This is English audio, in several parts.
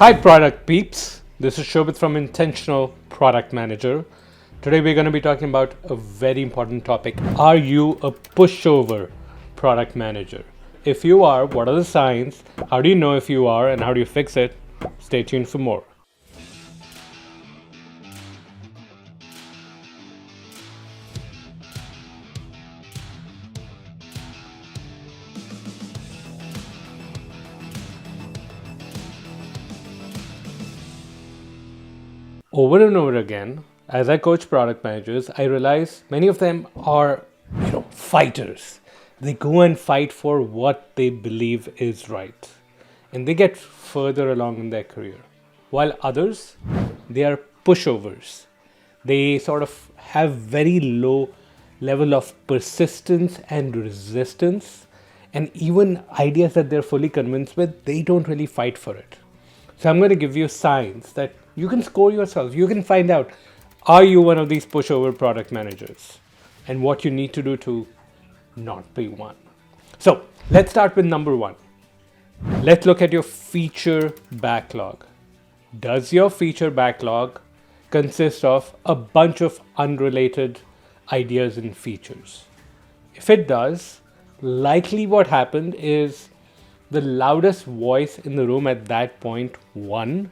Hi, product peeps. This is Shobit from Intentional Product Manager. Today, we're going to be talking about a very important topic. Are you a pushover product manager? If you are, what are the signs? How do you know if you are, and how do you fix it? Stay tuned for more. Over and over again, as I coach product managers, I realize many of them are, fighters. They go and fight for what they believe is right. And they get further along in their career. While others, they are pushovers. They sort of have very low level of persistence and resistance. And even ideas that they're fully convinced with, they don't really fight for it. So I'm going to give you signs that you can score yourself. You can find out, are you one of these pushover product managers? And what you need to do to not be one. So let's start with number one. Let's look at your feature backlog. Does your feature backlog consist of a bunch of unrelated ideas and features? If it does, likely what happened is the loudest voice in the room at that point won.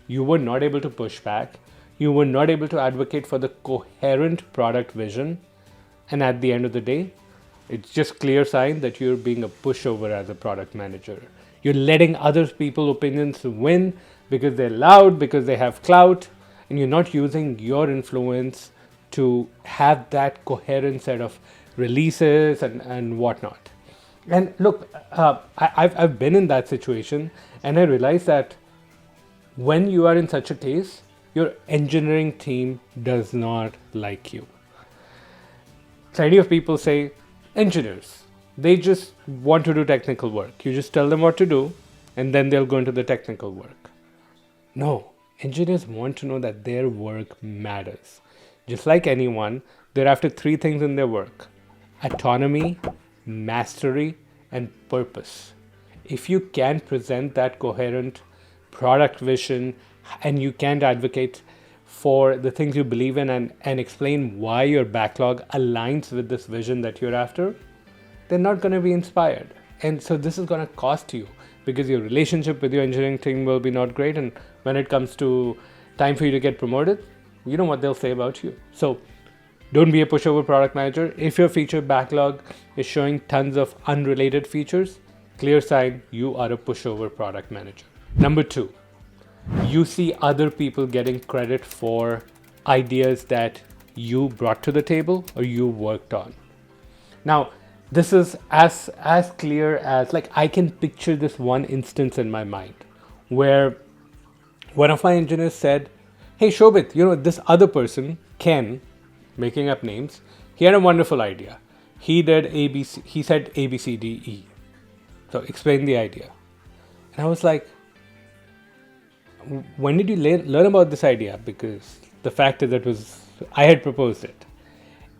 You were not able to push back. You were not able to advocate for the coherent product vision. And at the end of the day, it's just clear sign that you're being a pushover as a product manager. You're letting other people's opinions win because they're loud, because they have clout, and you're not using your influence to have that coherent set of releases and whatnot. And look, I've been in that situation, and I realized that when you are in such a case, your engineering team does not like you. Plenty of people say, engineers, they just want to do technical work. You just tell them what to do, and then they'll go into the technical work. No, engineers want to know that their work matters. Just like anyone, they're after three things in their work: autonomy, mastery, and purpose. If you can present that coherent product vision and you can't advocate for the things you believe in and explain why your backlog aligns with this vision that you're after, they're not going to be inspired. And so this is going to cost you because your relationship with your engineering team will be not great. And when it comes to time for you to get promoted, you know what they'll say about you. So don't be a pushover product manager. If your feature backlog is showing tons of unrelated features, clear sign you are a pushover product manager. Number two, you see other people getting credit for ideas that you brought to the table or you worked on. Now, this is as clear as, like, I can picture this one instance in my mind where one of my engineers said, hey, Shobit, this other person, Ken, making up names, he had a wonderful idea. He did ABC, he said A, B, C, D, E. So explain the idea. And I was like, when did you learn about this idea? Because the fact is that I had proposed it.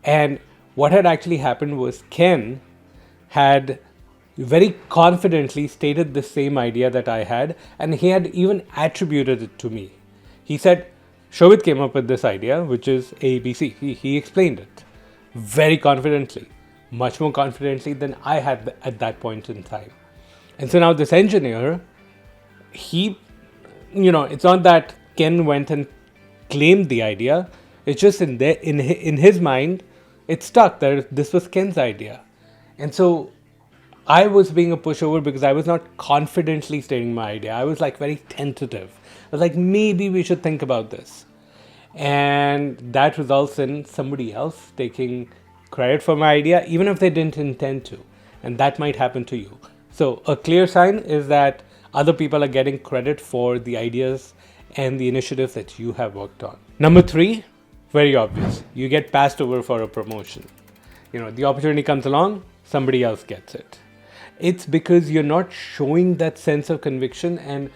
And what had actually happened was Ken had very confidently stated the same idea that I had, and he had even attributed it to me. He said, Shobit came up with this idea, which is ABC. He explained it very confidently, much more confidently than I had at that point in time. And so now this engineer, it's not that Ken went and claimed the idea. It's just in his mind, it stuck that this was Ken's idea. And so I was being a pushover because I was not confidently stating my idea. I was like very tentative. I was like, maybe we should think about this. And that results in somebody else taking credit for my idea, even if they didn't intend to. And that might happen to you. So a clear sign is that other people are getting credit for the ideas and the initiatives that you have worked on. Number three, very obvious. You get passed over for a promotion. The opportunity comes along, somebody else gets it. It's because you're not showing that sense of conviction. And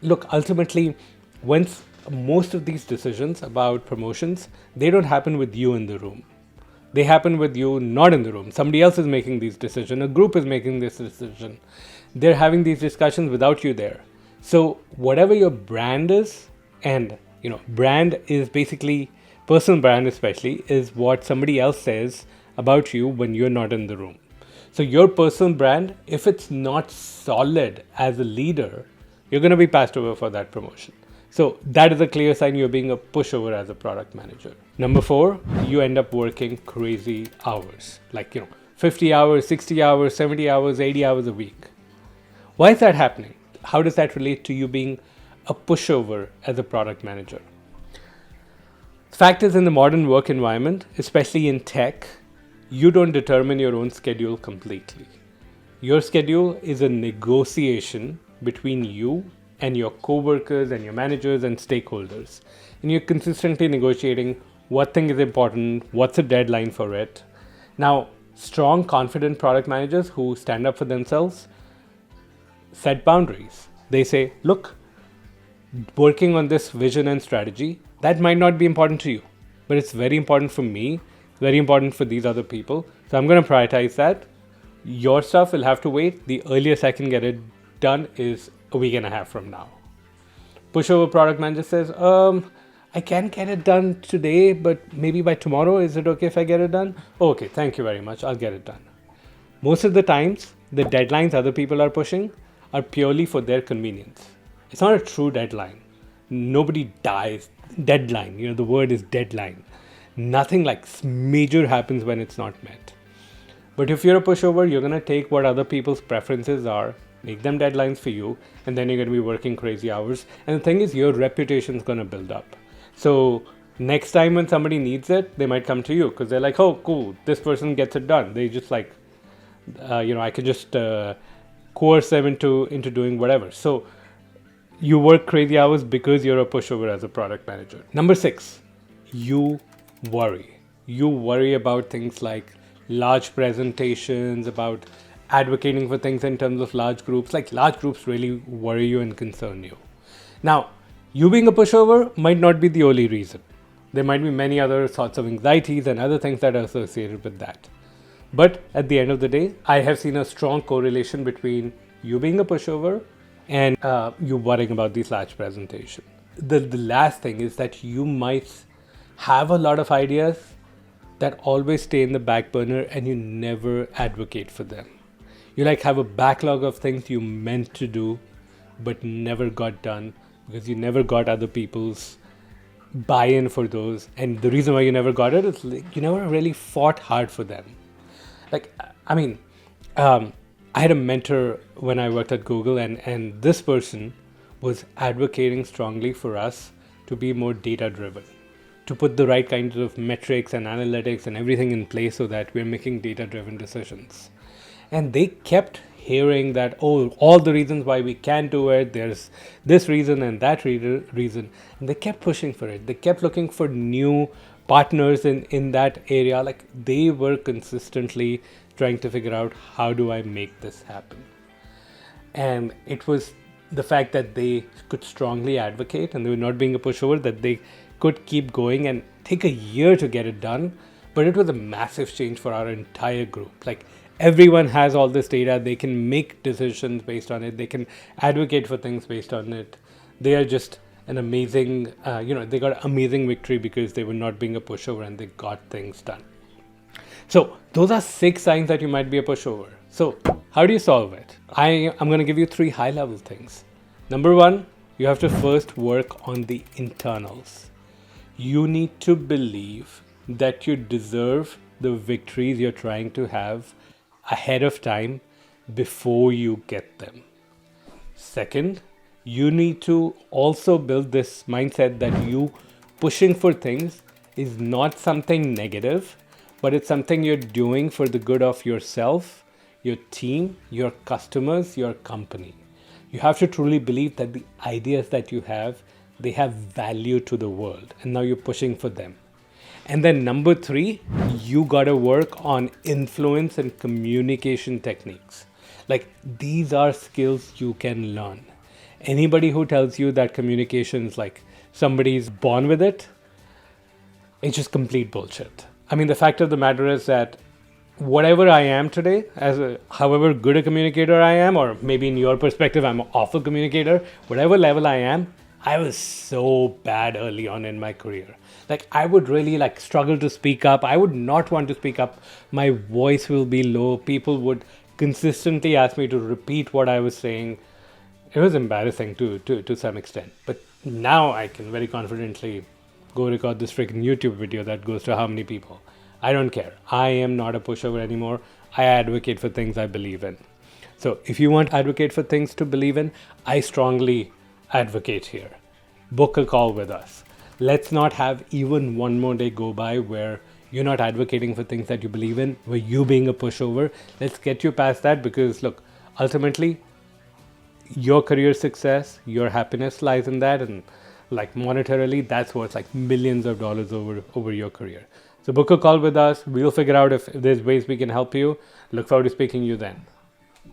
look, ultimately, once most of these decisions about promotions, they don't happen with you in the room. They happen with you not in the room. Somebody else is making these decisions. A group is making this decision. They're having these discussions without you there. So whatever your brand is, and brand is basically personal brand, especially, is what somebody else says about you when you're not in the room. So your personal brand, if it's not solid as a leader, you're going to be passed over for that promotion. So that is a clear sign you're being a pushover as a product manager. Number 4, you end up working crazy hours, like 50 hours, 60 hours, 70 hours, 80 hours a week. Why is that happening? How does that relate to you being a pushover as a product manager? The fact is, in the modern work environment, especially in tech, you don't determine your own schedule completely. Your schedule is a negotiation between you and your coworkers and your managers and stakeholders. And you're consistently negotiating what thing is important, what's the deadline for it. Now, strong, confident product managers who stand up for themselves set boundaries. They say, look, working on this vision and strategy, that might not be important to you, but it's very important for me, it's very important for these other people. So I'm going to prioritize that. Your stuff will have to wait. The earliest I can get it done is a week and a half from now. Pushover product manager says, I can get it done today, but maybe by tomorrow. Is it okay if I get it done? Okay, thank you very much. I'll get it done. Most of the times, the deadlines other people are pushing are purely for their convenience. It's not a true deadline. Nobody dies. Deadline, the word is deadline. Nothing like major happens when it's not met. But if you're a pushover, you're going to take what other people's preferences are, make them deadlines for you, and then you're going to be working crazy hours. And the thing is, your reputation is going to build up. So next time when somebody needs it, they might come to you because they're like, oh, cool, this person gets it done. They just like, I can just coerce them into doing whatever. So you work crazy hours because you're a pushover as a product manager. Number 6, you worry. You worry about things like large presentations, about advocating for things in terms of large groups. Like large groups really worry you and concern you. Now, you being a pushover might not be the only reason. There might be many other sorts of anxieties and other things that are associated with that. But at the end of the day, I have seen a strong correlation between you being a pushover and you worrying about these large presentations. The last thing is that you might have a lot of ideas that always stay in the back burner and you never advocate for them. You have a backlog of things you meant to do but never got done because you never got other people's buy-in for those. And the reason why you never got it is you never really fought hard for them. I had a mentor when I worked at Google, and this person was advocating strongly for us to be more data-driven, to put the right kinds of metrics and analytics and everything in place so that we're making data-driven decisions. And they kept hearing that, all the reasons why we can't do it, there's this reason and that reason. And they kept pushing for it. They kept looking for new partners in that area. They were consistently trying to figure out, how do I make this happen? And it was the fact that they could strongly advocate and they were not being a pushover, that they could keep going and take a year to get it done. But it was a massive change for our entire group. Everyone has all this data. They can make decisions based on it. They can advocate for things based on it. They are just an amazing, they got amazing victory because they were not being a pushover and they got things done. So those are 6 signs that you might be a pushover. So how do you solve it? I'm going to give you 3 high-level things. Number 1, you have to first work on the internals. You need to believe that you deserve the victories you're trying to have ahead of time before you get them. Second, you need to also build this mindset that you pushing for things is not something negative, but it's something you're doing for the good of yourself, your team, your customers, your company. You have to truly believe that the ideas that you have, they have value to the world, and now you're pushing for them. And then number 3, you gotta work on influence and communication techniques. These are skills you can learn. Anybody who tells you that communication is somebody's born with it, it's just complete bullshit. The fact of the matter is that whatever I am today, however good a communicator I am, or maybe in your perspective, I'm an awful communicator, whatever level I am, I was so bad early on in my career. Like, I would really like struggle to speak up. I would not want to speak up. My voice will be low. People would consistently ask me to repeat what I was saying. It was embarrassing to some extent. But now I can very confidently go record this freaking YouTube video that goes to how many people. I don't care. I am not a pushover anymore. I advocate for things I believe in. So if you want to advocate for things to believe in, I strongly advocate here. Book a call with us. Let's not have even one more day go by where you're not advocating for things that you believe in, where you being a pushover. Let's get you past that, because look, ultimately, your career success, your happiness lies in that, and like monetarily, that's worth like millions of dollars over your career. So book a call with us. We'll figure out if there's ways we can help you. Look forward to speaking to you then.